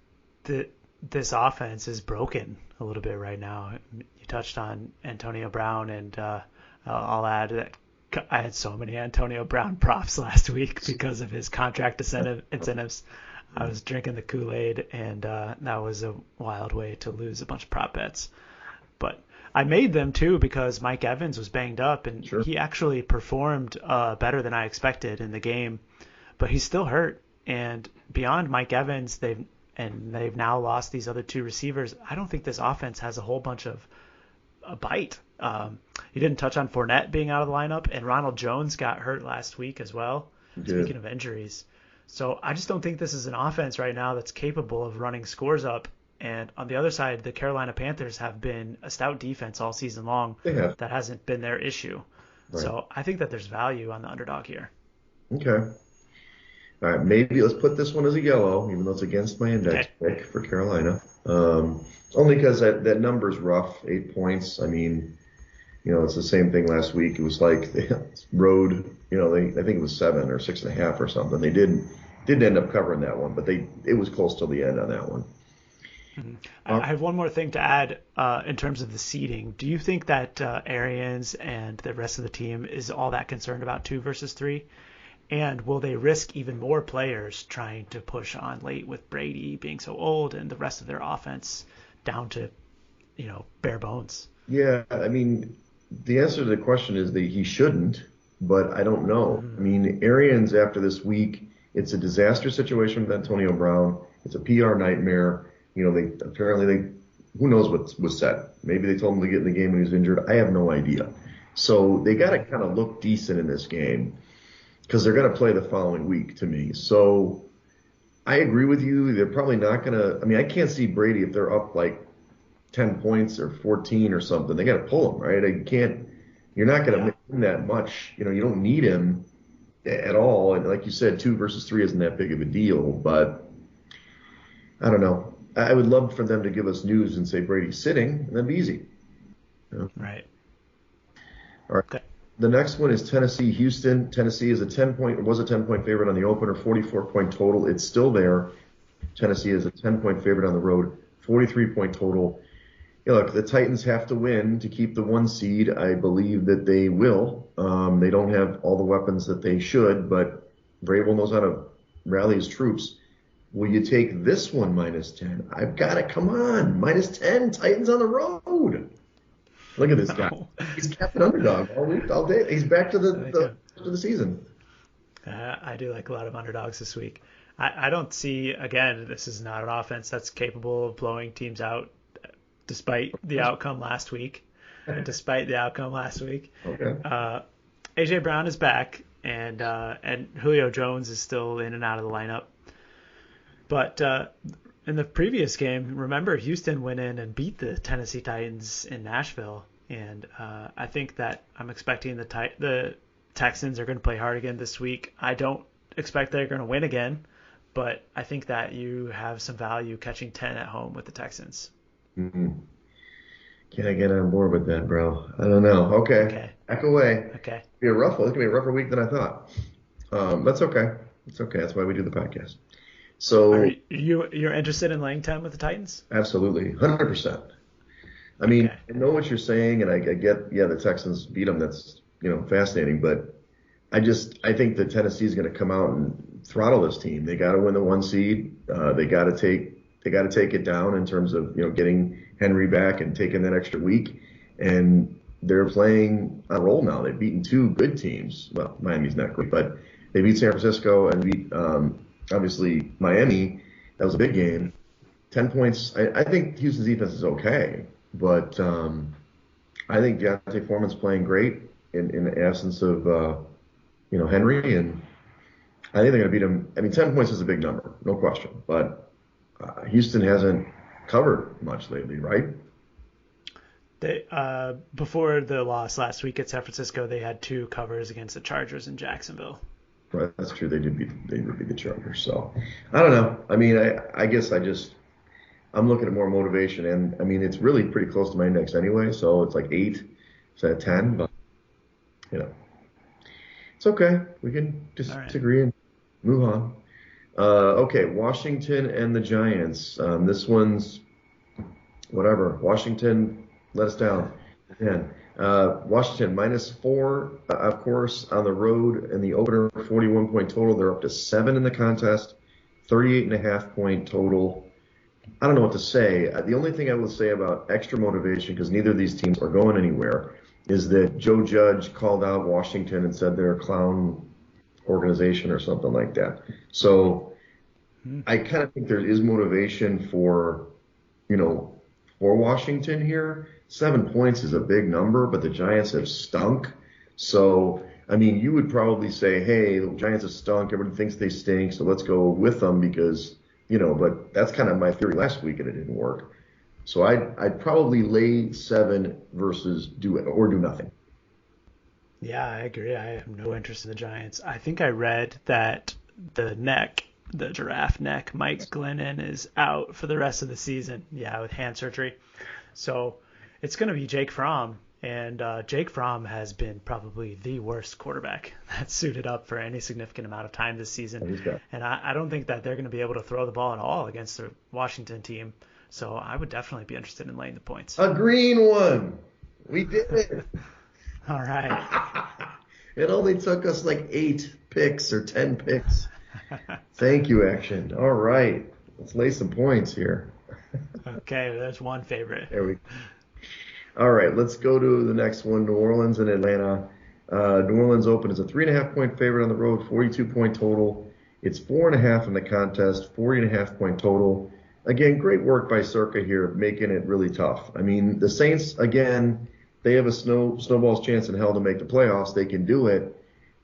this offense is broken a little bit right now. You touched on Antonio Brown, and I'll add that I had so many Antonio Brown props last week because of his contract incentives. I was drinking the Kool-Aid, and that was a wild way to lose a bunch of prop bets. But I made them too because Mike Evans was banged up, and Sure. he actually performed better than I expected in the game, but he's still hurt. And beyond Mike Evans, they've now lost these other two receivers. I don't think this offense has a whole bunch of a bite. You didn't touch on Fournette being out of the lineup, and Ronald Jones got hurt last week as well. Speaking of injuries. So I just don't think this is an offense right now that's capable of running scores up. And on the other side, the Carolina Panthers have been a stout defense all season long. They have. That hasn't been their issue. Right. So I think that there's value on the underdog here. Okay. All right, maybe let's put this one as a yellow, even though it's against my index pick for Carolina. Only because that number's rough, 8 points. I mean, it's the same thing last week. It was like they rode, I think it was 7 or 6.5 or something. They didn't end up covering that one, but it was close till the end on that one. Mm-hmm. I have one more thing to add in terms of the seeding. Do you think that Arians and the rest of the team is all that concerned about 2 versus 3? And will they risk even more players trying to push on late with Brady being so old and the rest of their offense down to, bare bones? Yeah, I mean, the answer to the question is that he shouldn't, but I don't know. I mean, Arians after this week, it's a disaster situation with Antonio Brown. It's a PR nightmare. Who knows what was said. Maybe they told him to get in the game when he was injured. I have no idea. So they got to kind of look decent in this game because they're going to play the following week to me. So I agree with you. They're probably not going to – I mean, I can't see Brady if they're up like 10 points or 14 or something. They got to pull him, right? You're not going to make him that much. You don't need him at all. And like you said, 2 versus 3 isn't that big of a deal. But I don't know. I would love for them to give us news and say Brady's sitting, and that'd be easy. Right. All right. Okay. The next one is Tennessee-Houston. Tennessee was a 10-point favorite on the opener, 44-point total. It's still there. Tennessee is a 10-point favorite on the road, 43-point total. Look, the Titans have to win to keep the 1 seed. I believe that they will. They don't have all the weapons that they should, but Vrabel knows how to rally his troops. Will you take this one -10? I've got it. Come on. -10. Titans on the road. Look at this guy. He's captain underdog all week, all day. He's back to the season. I do like a lot of underdogs this week. I don't see, again, this is not an offense that's capable of blowing teams out despite the outcome last week. Okay. A.J. Brown is back, and Julio Jones is still in and out of the lineup. But in the previous game, remember, Houston went in and beat the Tennessee Titans in Nashville. And I think that I'm expecting the Texans are going to play hard again this week. I don't expect they're going to win again, but I think that you have some value catching 10 at home with the Texans. Mm-hmm. Can I get on board with that, bro? I don't know. Okay. Back away. Okay. It's going to be a rougher week than I thought. That's okay. It's okay. That's why we do the podcast. So you're interested in laying 10 with the Titans? Absolutely. 100%. I mean, I know what you're saying, and I get, the Texans beat them. That's, fascinating. But I think that Tennessee is going to come out and throttle this team. They got to win the 1 seed. They got to take it down in terms of, getting Henry back and taking that extra week. And they're playing on a roll now. They've beaten 2 good teams. Well, Miami's not great, but they beat San Francisco and beat, obviously, Miami. That was a big game. 10 points. I think Houston's defense is okay. But I think Deontay Foreman's playing great in the absence of, Henry. And I think they're going to beat him. I mean, 10 points is a big number, no question. But Houston hasn't covered much lately, right? They before the loss last week at San Francisco, they had 2 covers against the Chargers in Jacksonville. Right, that's true. They did beat the Chargers. So I don't know. I mean, I guess I'm looking at more motivation, and I mean, it's really pretty close to my index anyway. So it's like 8 instead of 10, but it's okay. We can just disagree and move on. Okay, Washington and the Giants. This one's whatever. Washington let us down again. Washington -4, of course, on the road in the opener, 41-point total. They're up to 7 in the contest, 38.5-point total. I don't know what to say. The only thing I will say about extra motivation, because neither of these teams are going anywhere, is that Joe Judge called out Washington and said they're a clown organization or something like that. So I kind of think there is motivation for Washington here. 7 points is a big number, but the Giants have stunk. So, I mean, you would probably say, hey, the Giants have stunk. Everybody thinks they stink, so let's go with them because, but that's kind of my theory last week and it didn't work. So I'd probably lay 7 versus do it or do nothing. Yeah, I agree. I have no interest in the Giants. I think I read that the giraffe neck, Mike Glennon, is out for the rest of the season. Yeah, with hand surgery. So it's going to be Jake Fromm. And Jake Fromm has been probably the worst quarterback that's suited up for any significant amount of time this season. And I don't think that they're going to be able to throw the ball at all against the Washington team. So I would definitely be interested in laying the points. A green one. We did it. All right. It only took us like 8 picks or 10 picks. Thank you, Action. All right. Let's lay some points here. Okay, there's one favorite. There we go. All right, let's go to the next one, New Orleans and Atlanta. New Orleans open as a 3.5-point favorite on the road, 42-point total. It's 4.5 in the contest, 40.5-point total. Again, great work by Circa here, making it really tough. I mean, the Saints, again, they have a snowball's chance in hell to make the playoffs. They can do it.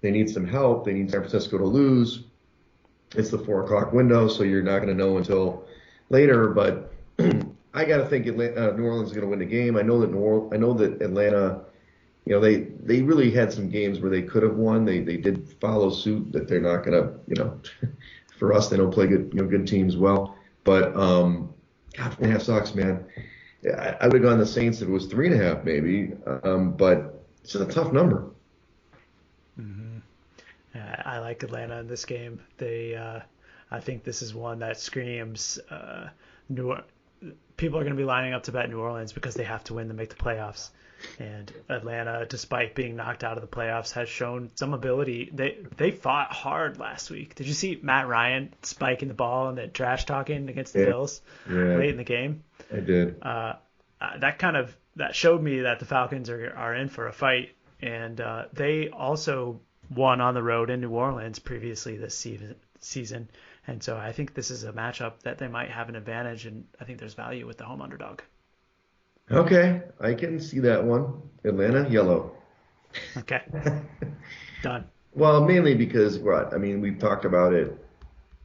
They need some help. They need San Francisco to lose. It's the 4 o'clock window, so you're not going to know until later. But I got to think New Orleans is going to win the game. I know that Atlanta, they really had some games where they could have won. They did follow suit that they're not going to, for us, they don't play good teams well. But God, 4.5 sucks, man. I would have gone the Saints if it was 3.5 maybe, but it's a tough number. Mm-hmm. I like Atlanta in this game. I think this is one that screams people are going to be lining up to bet New Orleans because they have to win to make the playoffs. And Atlanta, despite being knocked out of the playoffs, has shown some ability. They fought hard last week. Did you see Matt Ryan spiking the ball and then trash talking against the Bills late in the game? I did. That showed me that the Falcons are in for a fight, and they also won on the road in New Orleans previously this season. And so I think this is a matchup that they might have an advantage, and I think there's value with the home underdog. Okay, I can see that one. Atlanta, yellow. Okay, done. Well, mainly because, we've talked about it.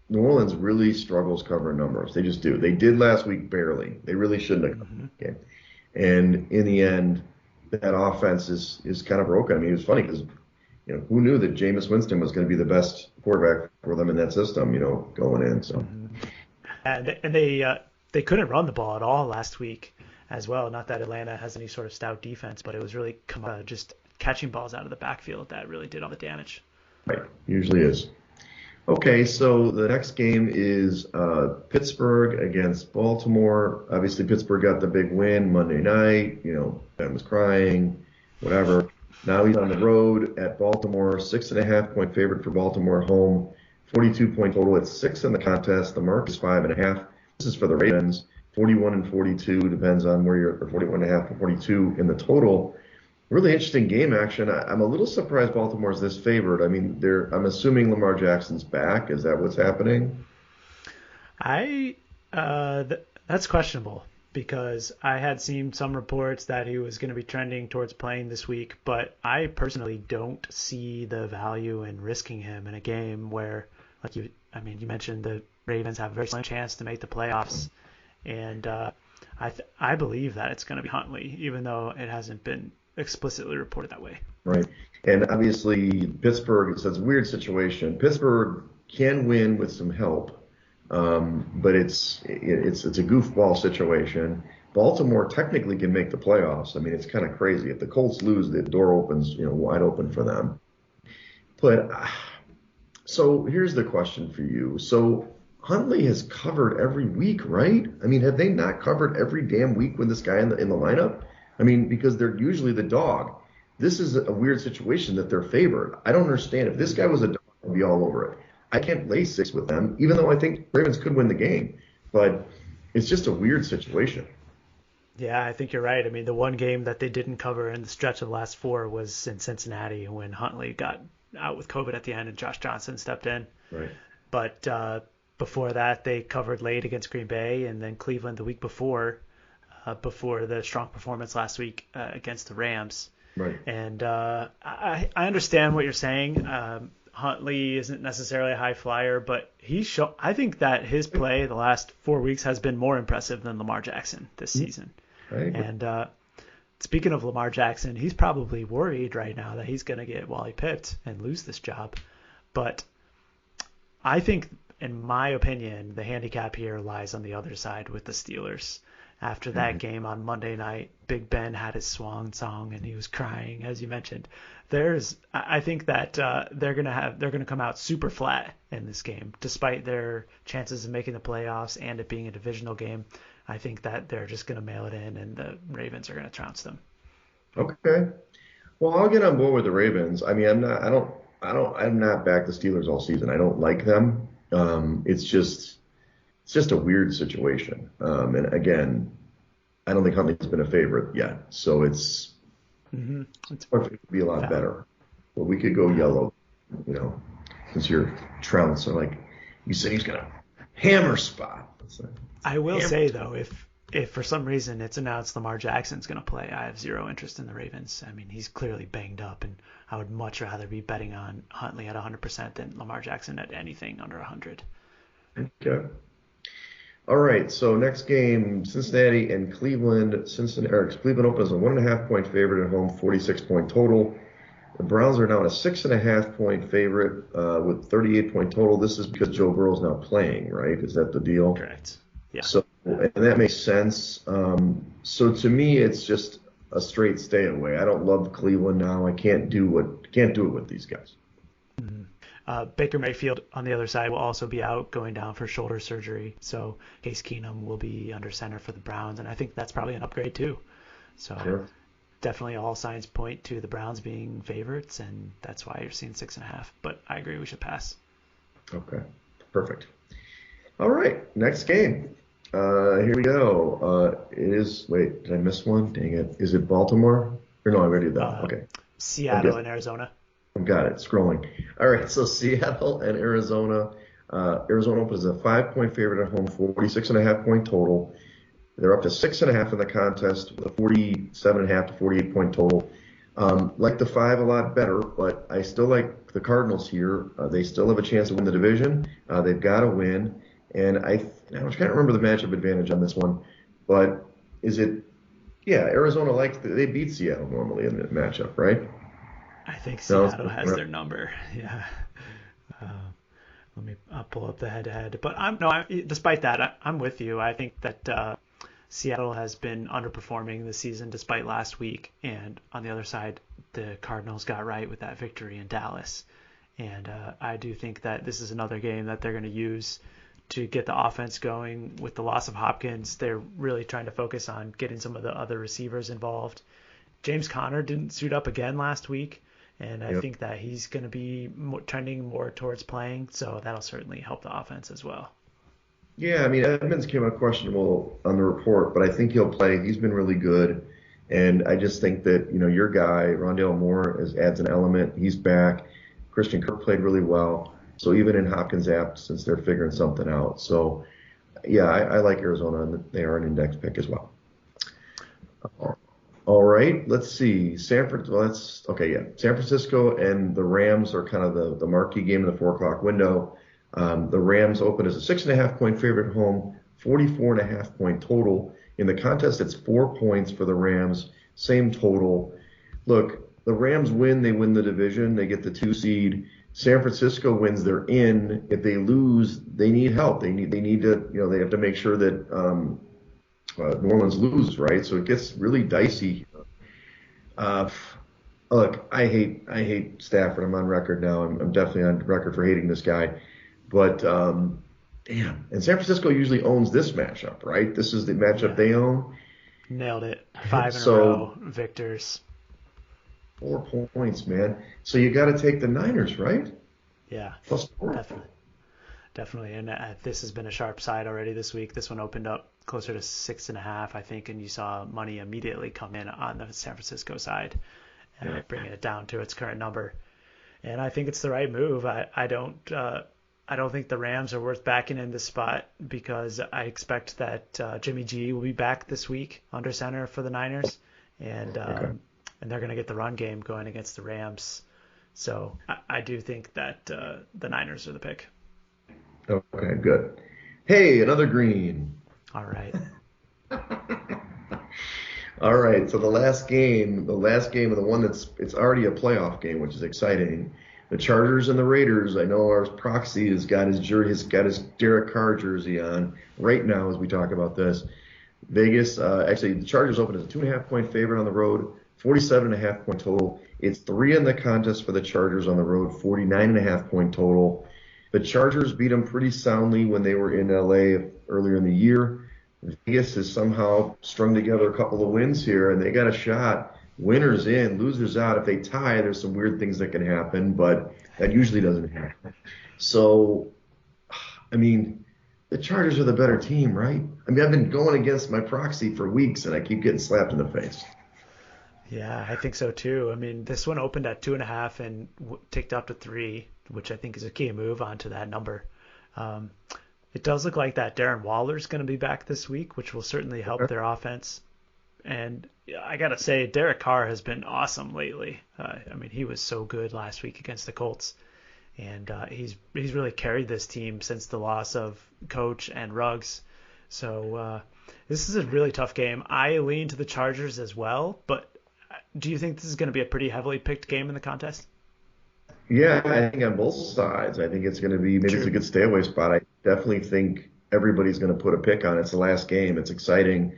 New Orleans really struggles covering numbers. They just do. They did last week barely. They really shouldn't have. Okay. And in the end, that offense is kind of broken. I mean, it was funny because, who knew that Jameis Winston was going to be the best quarterback for them in that system, going in. So. And they couldn't run the ball at all last week as well. Not that Atlanta has any sort of stout defense, but it was really just catching balls out of the backfield that really did all the damage. Right, usually is. Okay, so the next game is Pittsburgh against Baltimore. Obviously, Pittsburgh got the big win Monday night. Ben was crying, whatever. Now he's on the road at Baltimore, 6.5-point favorite for Baltimore home, 42-point total. It's 6 in the contest. The mark is 5.5. This is for the Ravens. 41 and 42 depends on where you're, or 41.5 to 42 in the total. Really interesting game action. I'm a little surprised Baltimore's this favored. I mean, I'm assuming Lamar Jackson's back. Is that what's happening? That's questionable because I had seen some reports that he was going to be trending towards playing this week, but I personally don't see the value in risking him in a game where, you mentioned the Ravens have a very slim chance to make the playoffs, and I believe that it's going to be Huntley, even though it hasn't been explicitly reported that way. Right. And obviously Pittsburgh, it's a weird situation. Pittsburgh can win with some help, but it's a goofball situation. Baltimore technically can make the playoffs. I mean, it's kind of crazy. If the Colts lose, the door opens, wide open for them. But So here's the question for you. So Huntley has covered every week, right? I mean, have they not covered every damn week with this guy in the lineup? I mean, because they're usually the dog. This is a weird situation that they're favored. I don't understand. If this guy was a dog, I'd be all over it. I can't lay 6 with them, even though I think Ravens could win the game. But it's just a weird situation. Yeah, I think you're right. I mean, the one game that they didn't cover in the stretch of the last 4 was in Cincinnati when Huntley got out with COVID at the end and Josh Johnson stepped in. Right. But before that, they covered late against Green Bay, and then Cleveland the week before the strong performance last week against the Rams. Right. And I understand what you're saying. Huntley isn't necessarily a high flyer, but I think that his play the last 4 weeks has been more impressive than Lamar Jackson this season. Right. And speaking of Lamar Jackson, he's probably worried right now that he's going to get Wally pipped and lose this job. But I think, in my opinion, the handicap here lies on the other side with the Steelers. After that game on Monday night, Big Ben had his swan song and he was crying, as you mentioned. I think that they're gonna come out super flat in this game, despite their chances of making the playoffs and it being a divisional game. I think that they're just gonna mail it in, and the Ravens are gonna trounce them. Okay. Well, I'll get on board with the Ravens. I mean, I'm not back the Steelers all season. I don't like them. It's just a weird situation. And again, I don't think Huntley's been a favorite yet. So it's perfect to be a lot better. Well, we could go yellow, since you're trounced. So like you say, he's got a hammer spot. I will say though, if for some reason it's announced Lamar Jackson's going to play, I have zero interest in the Ravens. I mean, he's clearly banged up, and I would much rather be betting on Huntley at 100% than Lamar Jackson at anything under 100. Okay. All right, so next game, Cincinnati and Cleveland. Cleveland opens as a 1.5-point favorite at home, 46-point total. The Browns are now a 6.5-point favorite with 38-point total. This is because Joe Burrow's now playing, right? Is that the deal? Correct. Yeah. So, and that makes sense. So to me, it's just a straight stay away. I don't love Cleveland now. I can't do it with these guys. Baker Mayfield on the other side will also be out, going down for shoulder surgery. So Case Keenum will be under center for the Browns, and I think that's probably an upgrade too. So Sure. Definitely all signs point to the Browns being favorites, and that's why you're seeing 6.5. But I agree we should pass. Okay, perfect. All right, next game. Here we go. Wait, did I miss one? Dang it. Is it Baltimore? Or no, I already did that. Okay. Seattle and Arizona. Got it. Scrolling. All right. So Seattle and Arizona. Arizona opens a 5-point favorite at home, 46.5-point total. They're up to 6.5 in the contest with a 47.5 to 48-point total. Like the 5 a lot better, but I still like the Cardinals here. They still have a chance to win the division. They've got to win. And I can't remember the matchup advantage on this one, but Arizona they beat Seattle normally in the matchup, right? I think Seattle has their number. Yeah. I'll pull up the head-to-head. But despite that, I'm with you. I think that Seattle has been underperforming this season despite last week. And on the other side, the Cardinals got right with that victory in Dallas. And I do think that this is another game that they're going to use to get the offense going. With the loss of Hopkins, they're really trying to focus on getting some of the other receivers involved. James Conner didn't suit up again last week, and I think that he's going to be trending more towards playing, so that'll certainly help the offense as well. Yeah, I mean, Edmonds came out questionable on the report, but I think he'll play. He's been really good, and I just think that, your guy, Rondale Moore, adds an element. He's back. Christian Kirk played really well. So even in Hopkins' absence, they're figuring something out. So, yeah, I like Arizona, and they are an index pick as well. All right, let's see. San Francisco and the Rams are kind of the marquee game in the 4 o'clock window. The Rams open as a 6.5-point favorite at home, 44.5-point total. In the contest, it's 4 points for the Rams, same total. Look, the Rams win, they win the division, they get the 2 seed. San Francisco wins, they're in. If they lose, they need help. They need to, they have to make sure that New Orleans loses, right? So it gets really dicey. Look, I hate Stafford. I'm on record now. I'm definitely on record for hating this guy. But damn, and San Francisco usually owns this matchup, right? This is the matchup Yeah, they own. nailed it. 5 in a So row victors. 4 points, man. So you got to take the Niners, right? Yeah, +4. definitely. Definitely, and this has been a sharp side already this week. This one opened up closer to 6.5, I think, and you saw money immediately come in on the San Francisco side, Yeah. bringing it down to its current number. And I think it's the right move. I don't think the Rams are worth backing in this spot because I expect that Jimmy G will be back this week under center for the Niners, and Okay. they're going to get the run game going against the Rams. So I do think that the Niners are the pick. Okay, good. Hey, another green. All right. All right, so the last game of the one it's already a playoff game, which is exciting. The Chargers and the Raiders. I know our proxy has got his Derek Carr jersey on right now as we talk about this. Vegas, actually, the Chargers open as a 2.5 point favorite on the road, 47.5 point total. It's 3 in the contest for the Chargers on the road, 49.5 point total. The Chargers beat them pretty soundly when they were in LA earlier in the year. Vegas has somehow strung together a couple of wins here, and they got a shot. Winners in, losers out. If they tie, there's some weird things that can happen, but that usually doesn't happen. So, I mean, the Chargers are the better team, right? I mean, I've been going against my proxy for weeks, and I keep getting slapped in the face. Yeah, I think so too. I mean, this one opened at 2.5 and ticked up to 3, which I think is a key move onto that number. Um, it does look like that Darren Waller's going to be back this week, which will certainly help their offense. And I gotta say, Derek Carr has been awesome lately. I mean, he was so good last week against the Colts, and he's really carried this team since the loss of Coach and Ruggs. So this is a really tough game. I lean to the Chargers as well, but do you think this is going to be a pretty heavily picked game in the contest? Yeah, I think on both sides. I think it's going to be maybe it's a True. good stay away spot. I definitely think everybody's going to put a pick on it. It's the last game. It's exciting.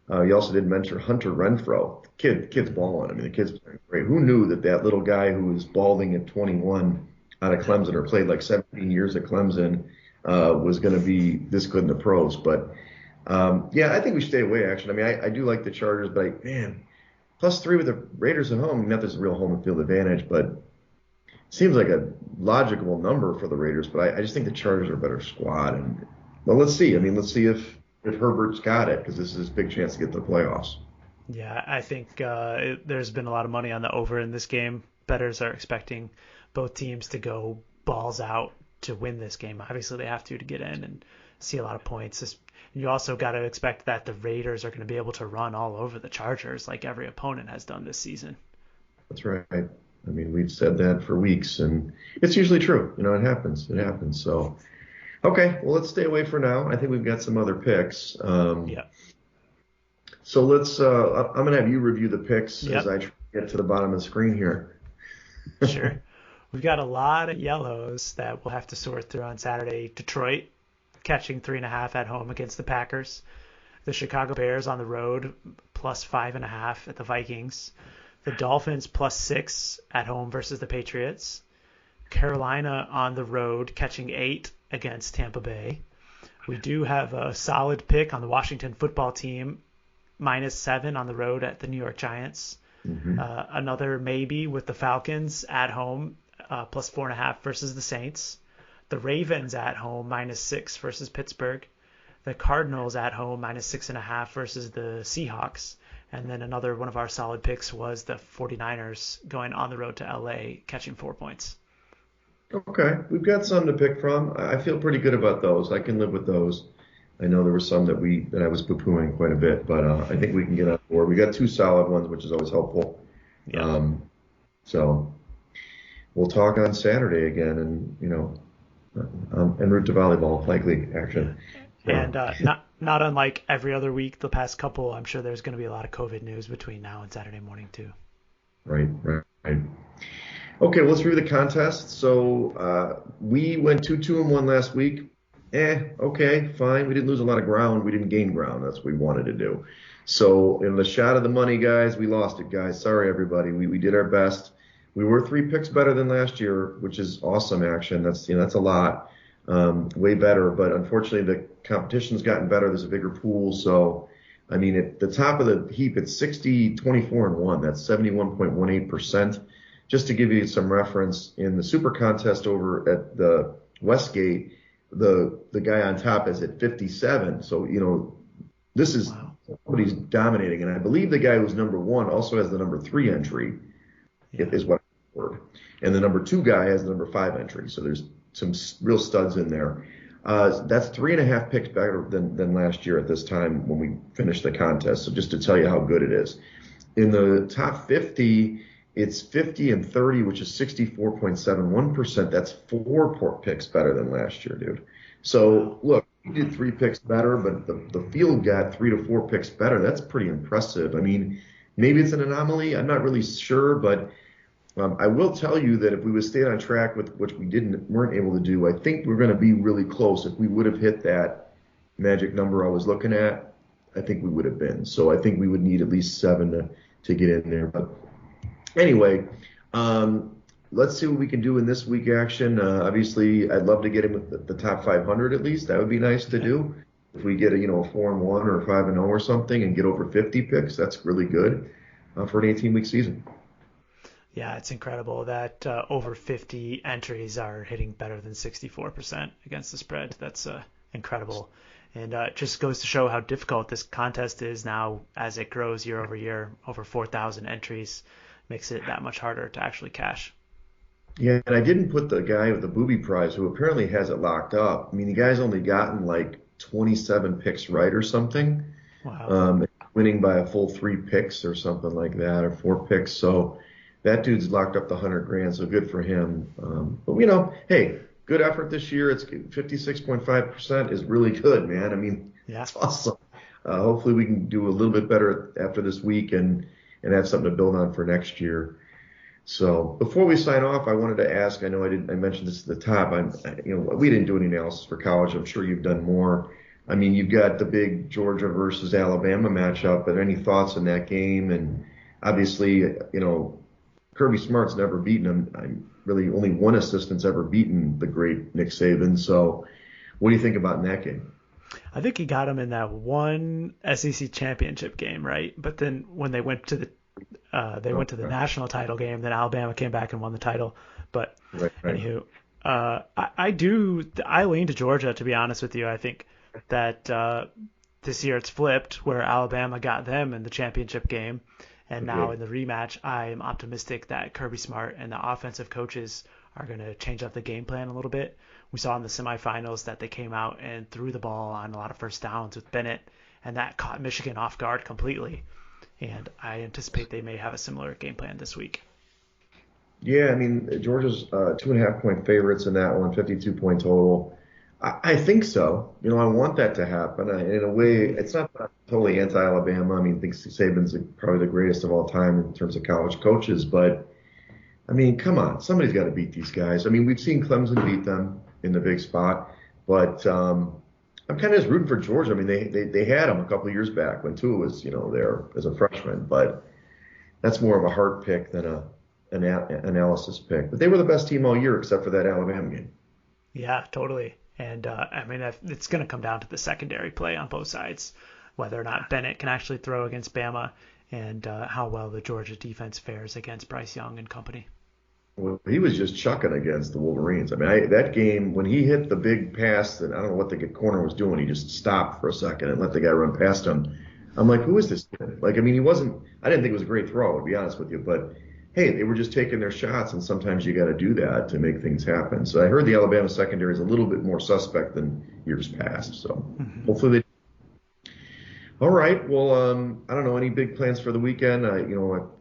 You also did mention Hunter Renfro. Kid's balling. I mean, the kid's playing great. Who knew that little guy who was balding at 21 out of Clemson or played like 17 years at Clemson was going to be this good in the pros? But yeah, I think we stay away. Actually, I mean, I do like the Chargers, but man, +3 with the Raiders at home. Not there's a real home field advantage, but seems like a logical number for the Raiders. But I just think the Chargers are a better squad. And well, let's see. I mean, let's see if Herbert's got it because this is his big chance to get to the playoffs. Yeah, I think there's been a lot of money on the over in this game. Bettors are expecting both teams to go balls out to win this game. Obviously, they have to get in and see a lot of points. You also got to expect that the Raiders are going to be able to run all over the Chargers like every opponent has done this season. That's right. I mean, we've said that for weeks, and it's usually true. You know, it happens. It happens. So, okay, well, let's stay away for now. I think we've got some other picks. Yep. So I'm going to have you review the picks as Yep. I try to get to the bottom of the screen here. Sure. We've got a lot of yellows that we'll have to sort through on Saturday. Detroit catching 3.5 at home against the Packers. The Chicago Bears on the road +5.5 at the Vikings. The Dolphins +6 at home versus the Patriots. Carolina on the road catching 8 against Tampa Bay. We do have a solid pick on the Washington football team -7 on the road at the New York Giants. Mm-hmm. Another maybe with the Falcons at home +4.5 versus the Saints. The Ravens at home -6 versus Pittsburgh. The Cardinals at home -6.5 versus the Seahawks. And then another one of our solid picks was the 49ers going on the road to LA catching 4 points. Okay, we've got some to pick from. I feel pretty good about those. I can live with those. I know there were some that I was poo-pooing quite a bit, but I think we can get on board. We got 2 solid ones, which is always helpful. Yeah. So we'll talk on Saturday again, and en route to volleyball, likely action. So, And not unlike every other week, the past couple, I'm sure there's going to be a lot of COVID news between now and Saturday morning too. right. Okay, well, let's review the contest. So we went 2-2-1 last week. Okay, fine. We didn't lose a lot of ground. We didn't gain ground. That's what we wanted to do. So in the shot of the money, guys, we lost it, guys. Sorry, everybody. We did our best. We were 3 picks better than last year, which is awesome action. That's a lot, way better. But unfortunately, the competition's gotten better. There's a bigger pool. So, I mean, at the top of the heap, it's 60, 24, and 1. That's 71.18%. Just to give you some reference, in the Super Contest over at the Westgate, the guy on top is at 57. So, this is Wow. somebody's dominating. And I believe the guy who's number 1 also has the number 3 entry, Yeah. is what I heard. And the number 2 guy has the number 5 entry. So there's some real studs in there. That's 3.5 picks better than last year at this time when we finished the contest. So just to tell you how good it is. In the top 50, it's 50 and 30, which is 64.71%. That's 4 picks better than last year, dude. So look, we did 3 picks better, but the field got 3 to 4 picks better. That's pretty impressive. I mean, maybe it's an anomaly. I'm not really sure, but I will tell you that if we would stay on track with which weren't able to do, I think we're going to be really close. If we would have hit that magic number I was looking at, I think we would have been. So I think we would need at least 7 to get in there. But anyway, let's see what we can do in this week action. Obviously, I'd love to get in with the top 500 at least. That would be nice to Yeah. do. If we get a 4-1 or a 5-0 or something and get over 50 picks, that's really good for an 18-week season. Yeah, it's incredible that over 50 entries are hitting better than 64% against the spread. That's incredible. And it just goes to show how difficult this contest is now as it grows year over year. Over 4,000 entries makes it that much harder to actually cash. Yeah, and I didn't put the guy with the booby prize who apparently has it locked up. I mean, the guy's only gotten like 27 picks right or something, Wow. um, winning by a full 3 picks or something like that, or 4 picks. So that dude's locked up the 100 grand. So good for him. But hey, good effort this year. It's 56.5% is really good, man. I mean, Yeah. it's awesome. Hopefully we can do a little bit better after this week and have something to build on for next year. So before we sign off, I wanted to ask, I know I mentioned this at the top. We didn't do any analysis for college. I'm sure you've done more. I mean, you've got the big Georgia versus Alabama matchup. Are there any thoughts on that game? And obviously, Kirby Smart's never beaten him. Really only one assistant's ever beaten the great Nick Saban. So what do you think about in that game? I think he got him in that one SEC championship game, right? But then when they went to the Okay. national title game, then Alabama came back and won the title. But Right, right. anywho, I lean to Georgia, to be honest with you. I think that this year it's flipped, where Alabama got them in the championship game, and now Okay. in the rematch, I am optimistic that Kirby Smart and the offensive coaches are going to change up the game plan a little bit. We saw in the semifinals that they came out and threw the ball on a lot of first downs with Bennett, and that caught Michigan off guard completely. And I anticipate they may have a similar game plan this week. Yeah, I mean, Georgia's 2.5 point favorites in that one, 52 point total. I think so. I want that to happen. In a way, it's not that I'm totally anti-Alabama. I mean, I think Saban's probably the greatest of all time in terms of college coaches. But, I mean, come on. Somebody's got to beat these guys. I mean, we've seen Clemson beat them in the big spot. But I'm kind of just rooting for Georgia. I mean, they had them a couple of years back when Tua was, there as a freshman. But that's more of a heart pick than an analysis pick. But they were the best team all year except for that Alabama game. Yeah, totally. And I mean, it's going to come down to the secondary play on both sides, whether or not Bennett can actually throw against Bama, and how well the Georgia defense fares against Bryce Young and company. Well, he was just chucking against the Wolverines. I mean, that game when he hit the big pass, that I don't know what the corner was doing. He just stopped for a second and let the guy run past him. I'm like, who is this kid? Like, I mean, he wasn't. I didn't think it was a great throw, to be honest with you. But hey, they were just taking their shots, and sometimes you got to do that to make things happen. So I heard the Alabama secondary is a little bit more suspect than years past. So Mm-hmm. hopefully they. All right. Well, I don't know any big plans for the weekend. I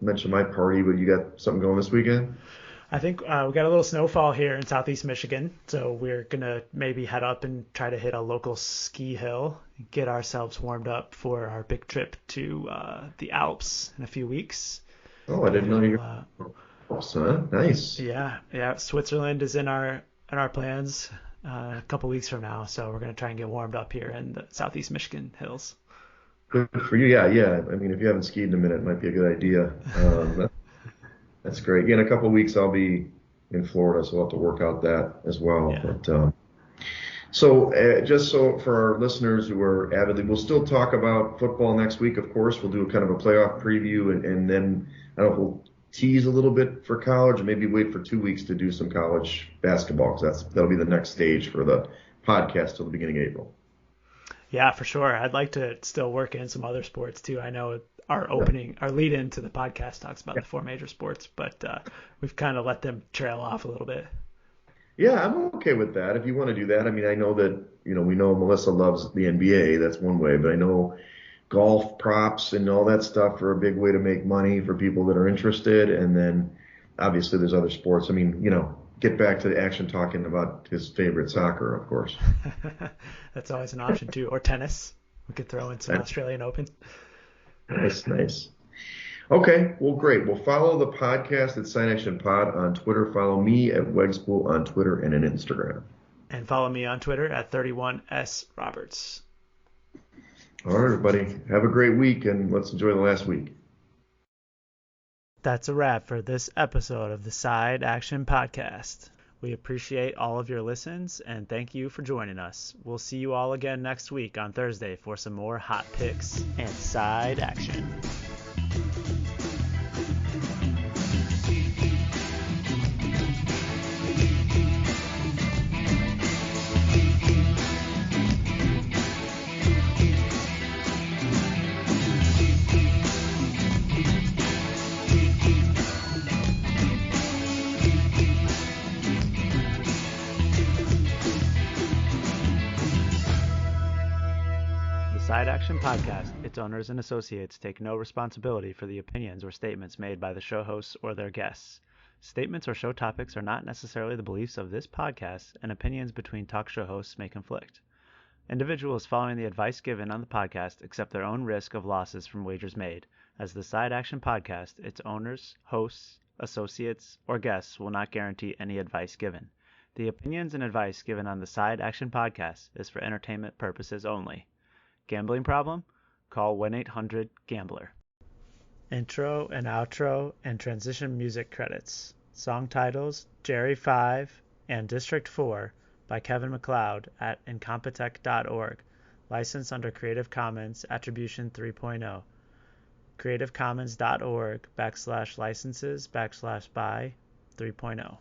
mentioned my party, but you got something going this weekend? I think we got a little snowfall here in southeast Michigan, so we're gonna maybe head up and try to hit a local ski hill, get ourselves warmed up for our big trip to the Alps in a few weeks, Oh, I didn't and know you we'll were son. Nice. yeah, Switzerland is in our plans. a couple weeks from now. So we're going to try and get warmed up here in the Southeast Michigan hills. Good for you. Yeah, yeah. I mean, if you haven't skied in a minute, it might be a good idea. That's great. Yeah, in a couple of weeks, I'll be in Florida, so I'll have to work out that as well. Yeah. But so just so for our listeners who are avidly, we'll still talk about football next week, of course. We'll do a kind of a playoff preview, and then I don't know if we'll tease a little bit for college, or maybe wait for 2 weeks to do some college basketball, because that'll be the next stage for the podcast till the beginning of April. Yeah, for sure. I'd like to still work in some other sports too. I know our lead into the podcast talks about the four major sports, but we've kind of let them trail off a little bit. Yeah, I'm okay with that. If you want to do that, I mean, I know that, we know Melissa loves the NBA. That's one way, but I know golf props and all that stuff are a big way to make money for people that are interested. And then obviously there's other sports. I mean, get back to the action talking about his favorite soccer, of course. That's always an option too. Or tennis. We could throw in some Australian Open. Nice. Okay, well, great. Well, follow the podcast at Side Action Pod on Twitter. Follow me at Wegspool on Twitter and on Instagram. And follow me on Twitter at 31sroberts. All right, everybody. Have a great week, and let's enjoy the last week. That's a wrap for this episode of the Side Action Podcast. We appreciate all of your listens, and thank you for joining us. We'll see you all again next week on Thursday for some more hot picks and side action. Side Action Podcast, its owners and associates take no responsibility for the opinions or statements made by the show hosts or their guests. Statements or show topics are not necessarily the beliefs of this podcast, and opinions between talk show hosts may conflict. Individuals following the advice given on the podcast accept their own risk of losses from wagers made, as the Side Action Podcast, its owners, hosts, associates, or guests will not guarantee any advice given. The opinions and advice given on the Side Action Podcast is for entertainment purposes only. Gambling problem? Call 1-800-GAMBLER. Intro and outro and transition music credits. Song titles Jerry 5 and District 4 by Kevin MacLeod at incompetech.org. Licensed under Creative Commons Attribution 3.0. creativecommons.org/licenses/by 3.0.